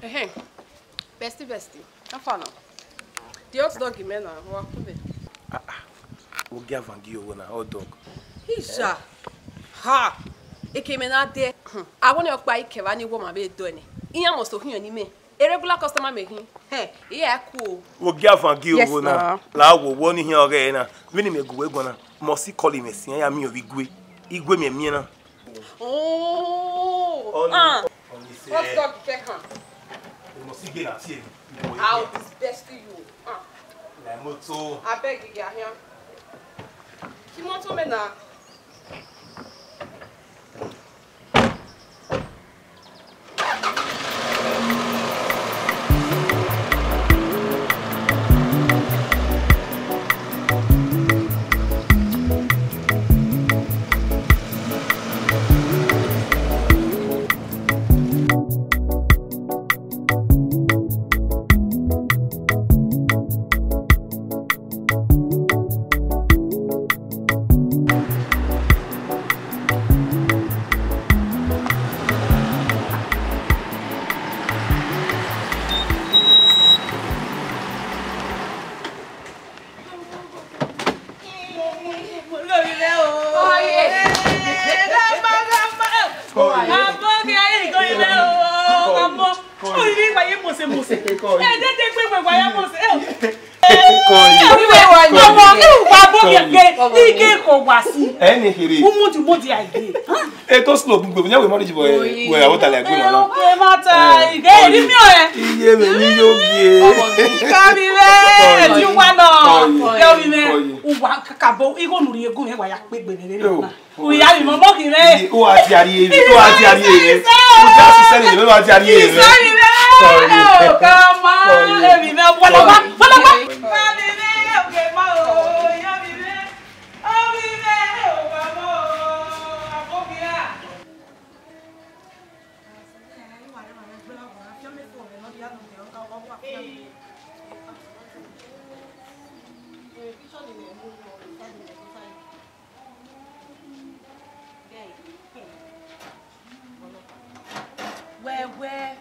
Hey, bestie. Afana. The hot dog man na wa kube. O give vangi o na hot dog. Isha. Ha. Ekeme na de. Awon okpa ikewa ni wo ma be do ni. Iyan mo so hiyan ni me. A regular customer me hin. Hey, yeah cool. O give vangi o na. La wo ni hin ore na. We ni me guwe go na. Mo si call me si ya mi o bi gwe. Igwe me mi na. Oh. Hot dog pekan. Mo si ge na tie. How is best to you? La moto. I beg you get here. Ki moto me na. Any hiri. Umudi ide. E to slow gbogbo nya we marriage boy. We awota le agbe mo na. Okay mata. Ide ri mi o e. Iye me ni yogie. Ka mi re. Ti wa no. Yo mi me. Uwa kakabo igo nuri egun e wa ya pe gbere re na. O ya mi mo mo ki re. O ati ari e. O ati ari e. O ja si sele ni o ati ari e. Sorry re. Oh, come on. E mi me wala wa. Ka mi re. Okay ma o. Ya mi re. O mi re. O ma mo. Abobia. Where?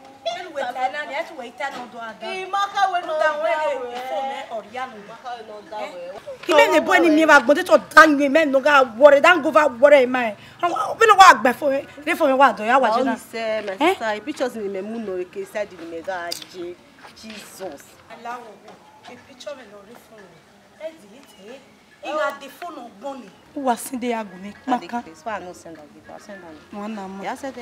Even the boy ni ba gbode to dan you men no ga worry dan go over worry mai. We no wa agba for me for me wa do ya wa je na. Say my sister, pictures in the moon no ke side in me ga je. Jesus. Allow a picture me no phone. E delete e. Ina the phone no gboni. Who was in the agumi? Maka. This one no send am. Send am. One am. Ya said go.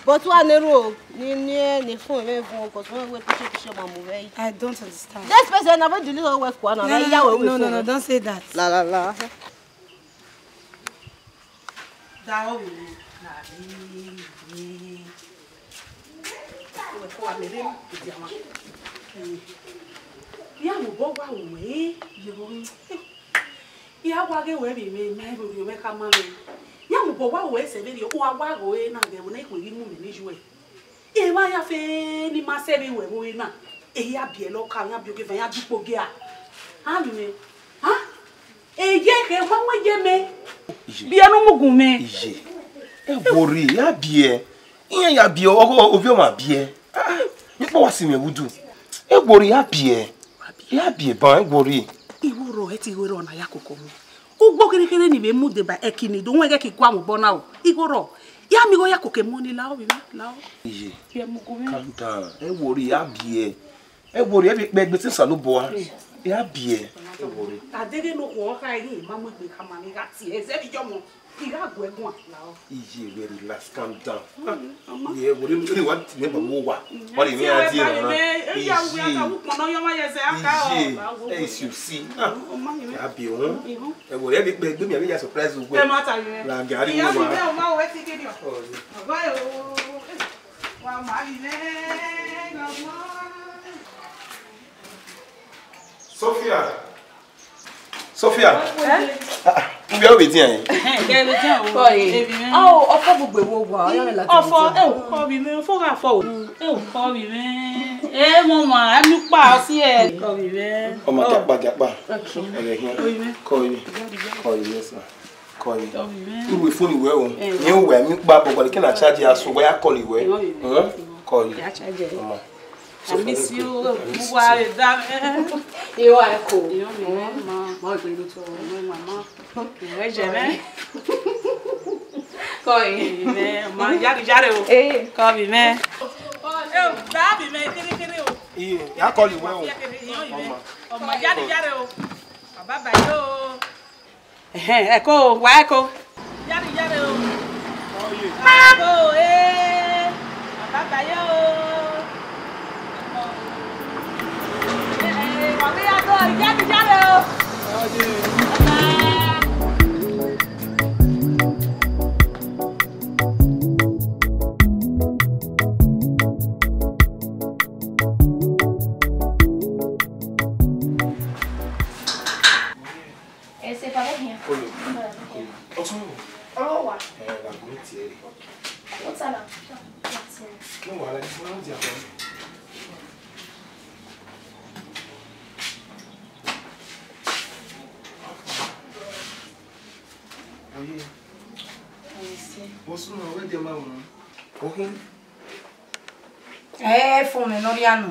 But one ero ni phone me phone cause when we picture ma move. I don't understand. This person never delete our work one. No, don't say that. La. Dao ya mo bo wa we ya wa ge we bi me na bi me ka ma me ya mo bo wa we se bi o wa go e na ge na ko ri mu me ni ju e ma ya fe ni ma se bi we bo na e ya bi e lo ka ya bi o ge fa ya dupo ge a ha mi me ha e ye ke ma mo ye me bi enu mugun me Ije. E worry ya bie. Iyan ya bie ovi o ma bie. Ni po wa si me wudu. E worry ya bie. Ya bie ban e worry. Iworo e ti wero na ya kokko mu. Ugbo kerekere ni be mu de ba ekini do won ge ki kwa mu bo na o. Iworo ya mi go ya koke mo ni la o bi la o. Ije. Ki e mu ko mi. Calm down. E worry ya bie. E worry e be gbe tin salo bo wa. Ya bie. E worry. Adede no ko ka ni ma mo gbe ka ma ni ga ti e se bi jo mo. Iga go egun la o. Ije we relax, calm down. Ye worry no what me ba mo wa. What do you mean I dey na? E ya wu ya ta wu pon na yo ma ye se aka o. Ije. E you see. Ya bie o. E worry e be gbe mi abi ya surprise wo. E ma ta yin. La gari Ya wo mi wa. me o ma we ti ke di o. Baba yo. Wa ma ri ne. Sophia. Ubi o be ti yan. Ke be jan o. Ebi me. Ofo gbogbo ewo wa. Ofo e o ko bi me fo ga fo o. E o ko bi me. E mo ma anu pa si e. Ko bi me. O ma japa. Okay. Ko yi yes ma. Ko yi. Iwe phone iwe o. Yin we mi pa bo ko ki na charge aso we ya call iwe. Ko yi. Ya charge. I miss you. Why is that? You are cool. You know, Mama. Boy, we do to Mama. Where Jeme? Coi. Ma, yari o. Eh. Come me. Eu, sabe, me kiri o. Ya call you well. Ọmọ yari o. Baba yo. Eko, wa eko. Yari o. Mabo, baba yo. Mami ago, yari o. C'est pas bien. Oh, ouais. What's that? Fún mi lórí àná.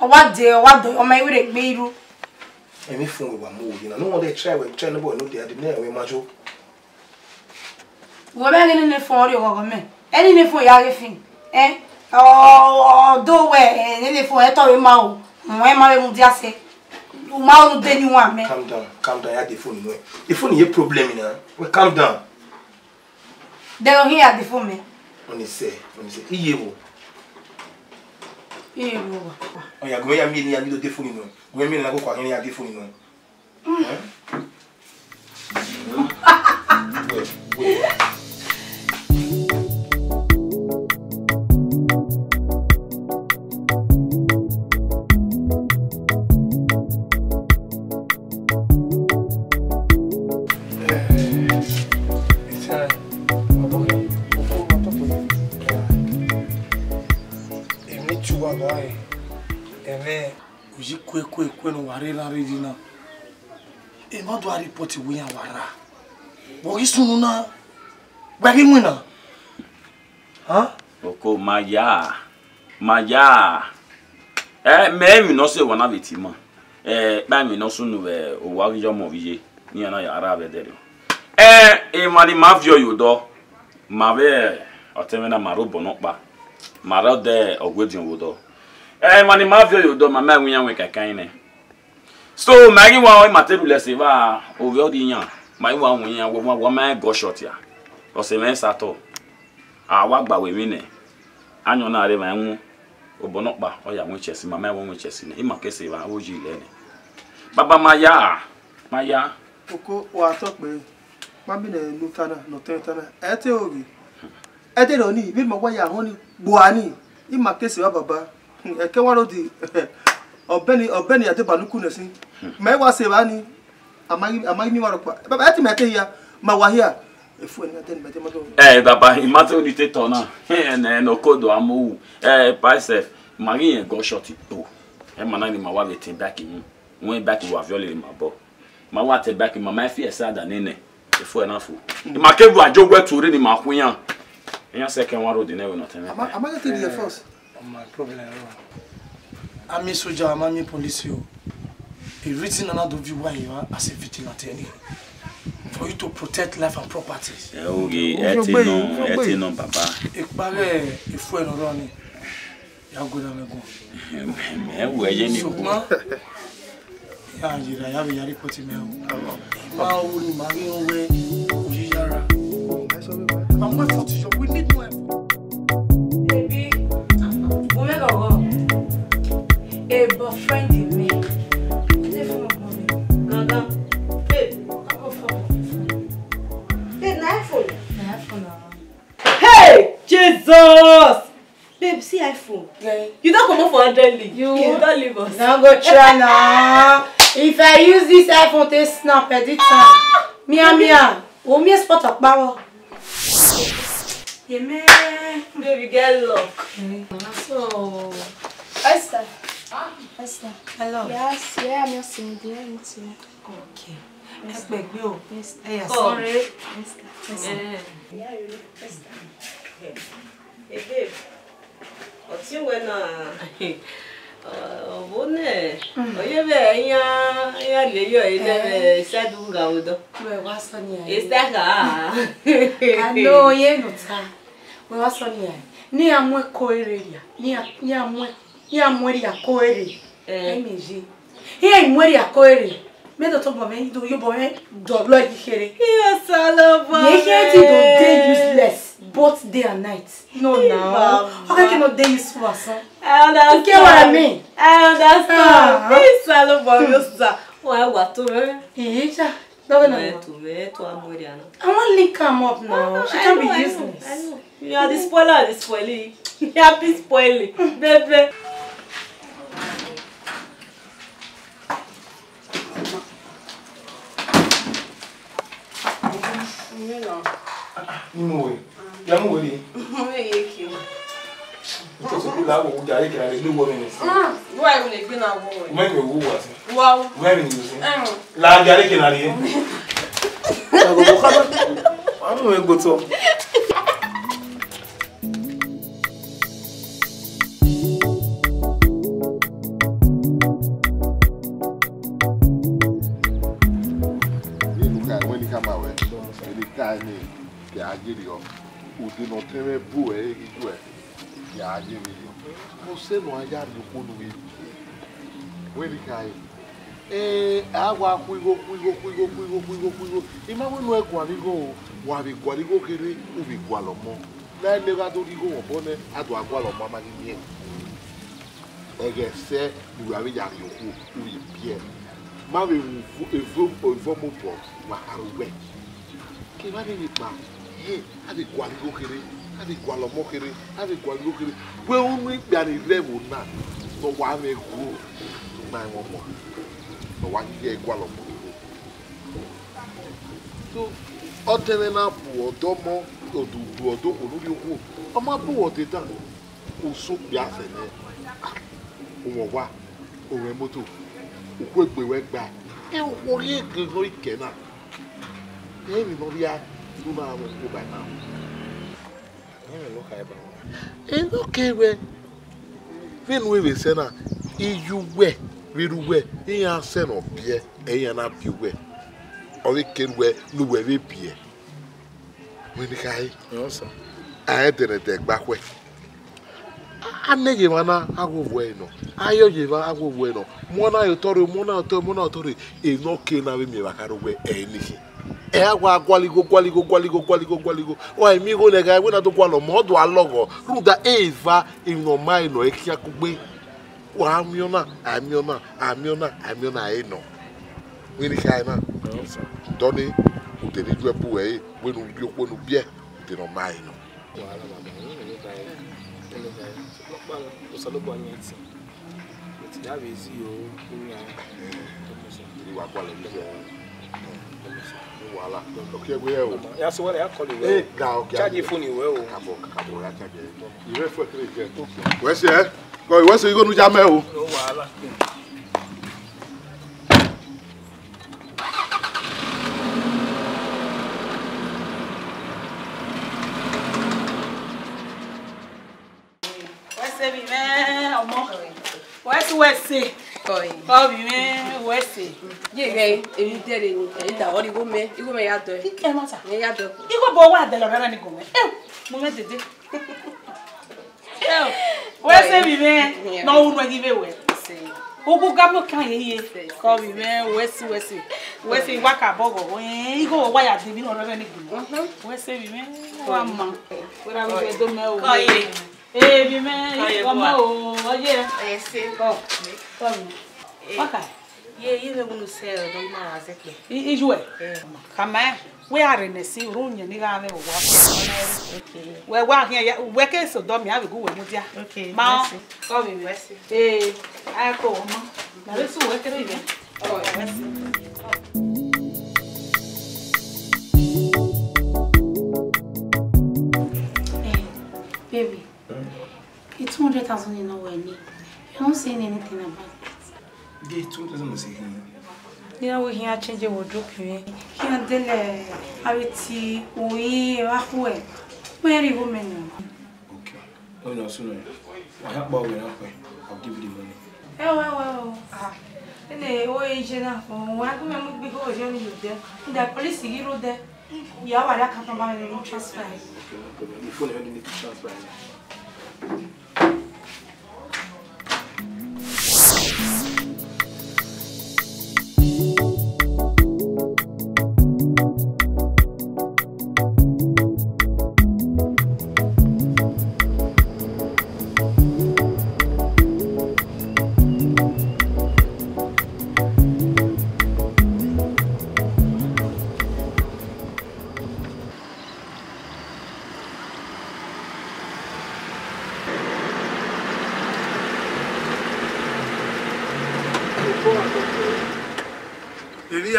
Ọwá de ọmọ ìwé rẹ̀ gbé irú. Èmi fún we wa mo wi na no one dey try no boy no dey ade na we majo. Wo be ni ni fún ori ogo me. Eni ni fún ya refin. Do we ni fún e to we ma o. Mo e ma we mu dia se. O ma o de ni wa me. Calm down. Ya the phone no. The phone ye problem na. We calm down. De o here the phone me. Oni say. Iye wo. Iye wo. Oya go ya mi ni ya mi do the phone no. Go mi na go kwa ni ya the phone no. Kwe no warela redina e ma do report we yan wara wo isunu na gbagi mwina oko maya me mi no se wana betima ba mi no sunu o wa jo mo biye ni na ya ara be dere e mani mafio yodo ma be otemena marobo no pa maro de ogwedin wodo mani mafio yodo ma ma wiyan we kakan ne. So magi wa materu lese va over di yan mai wa won yan wo ma go short ya o se men sato wa gba we mi ne anyo na re ma nwu obono pa o ya won chesi ma won chesi ne ima kese va o ji le ne baba maya oko wa to pe ma bi ne lu tana no tana ete ogi ete lo ni bi mo wa ya hon ni buani ima kese wa baba e ke wa ro di Obeni ate banuku nesi. Me wa se ba ni amagi mi waro pa. Baba ati mete ya ma wa hia. Efu eni ate mete mato. Baba imate unite tona. No kodo amu. Paise magi en go short to. Mana ni ma wa be tin back in. When back wa viole ma bo. Ma wa te back ma ma fi esa da nene. Efu ena fu. Ma kebu ajogwe turi ni ma kunya. Enya second one road na we no ten. Amagi te the first. My problem. I'm a soldier, I'm a police. It's written another view why you are as a vigilante for you to protect life and properties. Okay, eti no baba. Ekpare ifu eno roni. Ya go na mego. Me wo ye ni ko. Ya jira ya be yari poti me o. Ma wo ni ma ri onwe oyiyara. I'm not for you. We need more. Baby. Omega go. A boyfriend in me. Gaga. Babe, come for. Babe, na iPhone. Hey, Jesus! Babe, see iPhone. Yeah. You don't come up for 100 league. You don't leave us. Now go try now. If I use this iPhone to snap edit time. Mia. O me spot up power. Yeah, man. Baby, get luck. So. Esther. Esther. Hello. Yes, yeah, I'm seeing you. Okay. Let's make you. Yes. Hey, sorry. Esther. Yeah, you look Esther. Hey, babe. ti we na. Bone. Oye be ya le yo ile sadu ga odo. We wa so ni. Istaka. Ano ye no ta. We wa so ni. Ni amwe koere ya. Ni amwe ya koere. Meji. He amwe ya koere. Me do to bo me do yo bo me do lo ikere. Yo salobo. Ye here ti do day useless both day and night. No now. How can not day useful son? I understand. You get what I mean? I understand. This salobo yo sa. Wa wa to me. Eja. No no. To amoriana. I want link come up now. She can be useless. I know. You are the spoiler, the spoiling. You are the spoiling. Baby. Ni ya mo we. To so la wo ja ye kira le wo mi ni. Why will it be now? Mo me wo wa se. Wow. Mo mi ni se. La ja le kira le. Ko ko ka ba. Mo e go to. Udi no teme bu e idu e ya aje mi mo se no aya ri ko nu we ni kai agwa ku igo ima we no e kwa ni go wa bi kwa ni go kere u bi kwa lo mo na le ga do ri go won bone adu agwa lo mo ma ni ege se du wa bi ya ri ku u bi bie ma be fu mo po ma haruwe ke ba ni pa adi kwaligo kere adi kwalomo kere adi kwaligo kere we unu igbani level na so wa me grow na won mo so wa ye kwalomo so otene na bu odomo odudu odoko lori oku o ma bu odeta o so bi afene o mo wa o we moto o ku egbe we gba e o ri ege no ike na e mi no ri a do not have to go by now. And okay, when we say now, you wear, we do wear, he has sent of beer, and up you wear, or we can wear no way beer. When the guy, I didn't take back way. I never wanna I go away no. I go away no. Mona authority, is no king of me, I can't wear anything. Ewa gwaligo o emi go lega we na to kwalo modo alogo ruda eva ino mai no ekia kugbe wa amiona eno we ni kai na doni uteri ju ebu we nu bi opo nu bie de no mai no wala mama ni kai ele kai palo o salo bo ni eti eti ya be si o kuri ya to wa kwalo ni wala okay we o ya so wala ya call you eh ga okay charge phone you o kabo ya charge you re for 3 get we say go we say you go nu jame o no wala we say bi me omo we say oh bi me we say ye ge ebi tere ni e da ori go me ya do e ke mata me ya do iko bo wa de lo ra ni go me mo me dede we say bi me no unu give we ogu gamo kan ye ko bi me we say wa ka bogo iko wa ya de bi no ra ni go we say bi me wa ma we ra mi do me o ko ye bi me wa o oye ko okay ye me bunu se do ma azekpe ijuwe kama we are ne si runya ni ga me wa okay we wa here we ke so do mi ave go we mu dia okay ma ko bi we si ai ko ma na le su we kere ile oh Baby, it's 200,000 in nowhere near. You're not saying anything about it. The 2,000 is here. You know, we here change the wardrobe here. Here, dele, abiti, we, wahwe. Where are you women now? Okay. Oh no, sooner. I'll give you the money. Well. Ele hoje na como é que me muito bico hoje no dia. Da polícia giro de. E a hora que tá mais no transfer. Okay, the phone you need to transfer.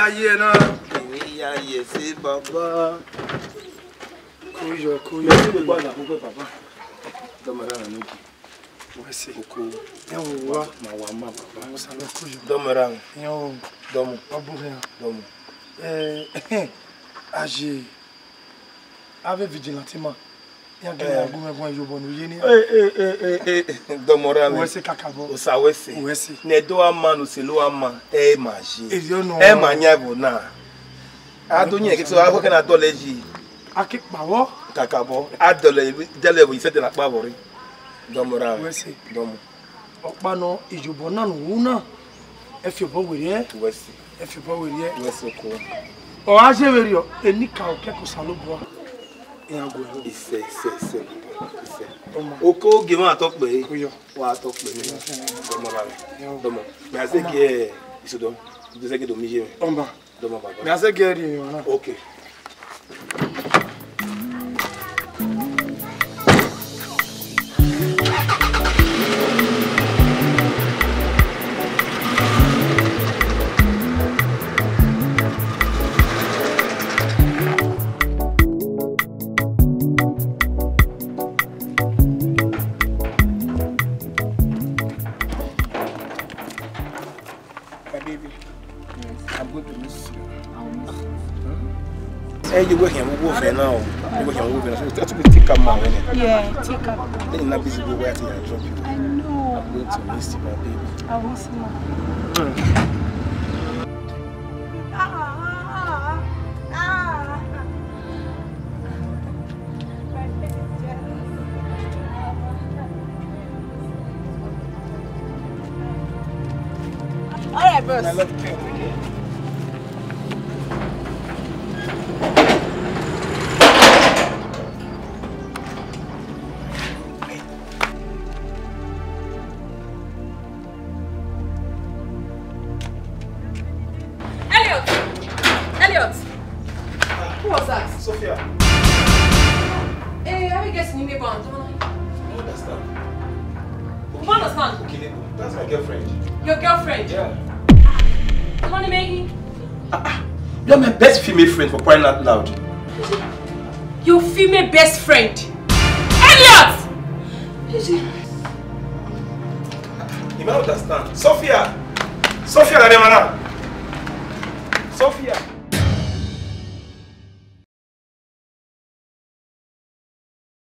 Ayé náà. Èmi ayé sí bàbá. Kúyọ̀. Merci de boire la coupe papa. Domera na nuki. Merci. Oko. Yawo wa. Ma wa ma papa. Mo sala kúyọ̀. Domera. Yawo. Domo. Aburia. Domo. Age. Ave vigilantement. Yagena agumegwan yobo no yeni. Domora me. Wese kakabo. Osawese. Wese. Ne do ama no selo ama e maji. Eyo no. E manyabo na. Adonye ke so ago ke na doleji. Akikpawo. Kakabo. Adole dele bo isete na pa bori. Domora. Wese. Domo. Opa no ijobo na no wuna. E fi obo were. Wese. E fi obo were. Wese ko. O aje were yo enika o keko salobo. Ise. Oko ge ma talk pe. Wa talk pe ni. Domo. Me ase ke isodo. Do se ke do mi je. Omba. Domo baba. Me ase ke ri yo na. Okay. You working with Wolf now. You working with Wolf. So that's to take up my money. Yeah, take up. Then you're not busy go where to drop you. I know. I'm going to miss you, my baby. I will see you. All right, boss. I love you. Who was that? Sophia. Hey, how are you guessing you may bond? I don't understand. You understand? Okay, that's my girlfriend. Your girlfriend? Yeah. Honey Maggie? You're my best female friend for crying out loud. Your female best friend? Elliot! You might understand. Sophia! Sophia, la demanda. Sophia!